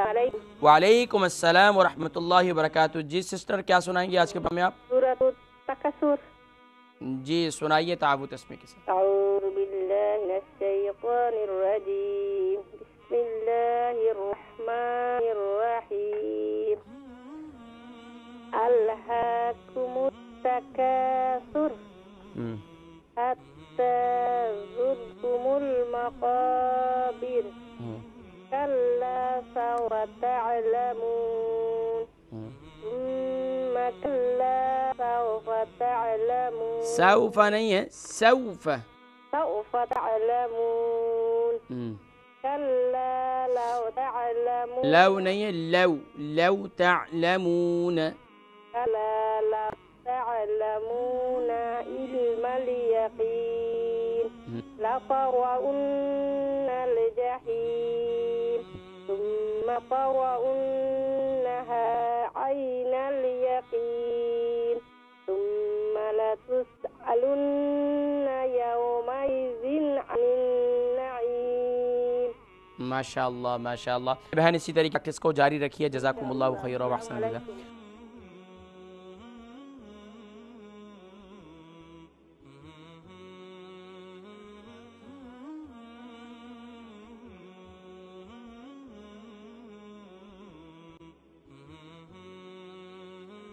वालेकुम अस्सलाम व रहमतुल्लाहि व बरकातुहू। जी सिस्टर, क्या सुनाएंगे आज के बारे में आप? सूरत तकसुर। जी सुनाइए तावुत तस्मीह के साथ। अऊज़ु बिल्लाहि मिनश शैतानिर रजीम। बिस्मिल्लाहिर रहमानिर रहीम। अल्हाकुमुत तकासुर हत्ता ज़ुरतुमुल मक़ाबिर कल्ला सawfa ta'lamun थुम्मा कल्ला सawfa ta'lamun सौफा नहीं है, सौफा। सawfa ta'lamun कल्ला लौ ta'lamun। लव नहीं है, लव। लव तअलमून। कल्ला लौ ta'lamun इल्मल यकीन लतरउन्नल जहीम थुम्मा तरउन्नहा ऐनल यकीन थुम्मा लतुसअलुन्ना यौमइज़िन अनिन नईम। माशाअल्लाह माशाअल्लाह। बहन इसी तरीके किसको जारी रखिए। जज़ाकुमुल्लाहु खैरन व अहसन।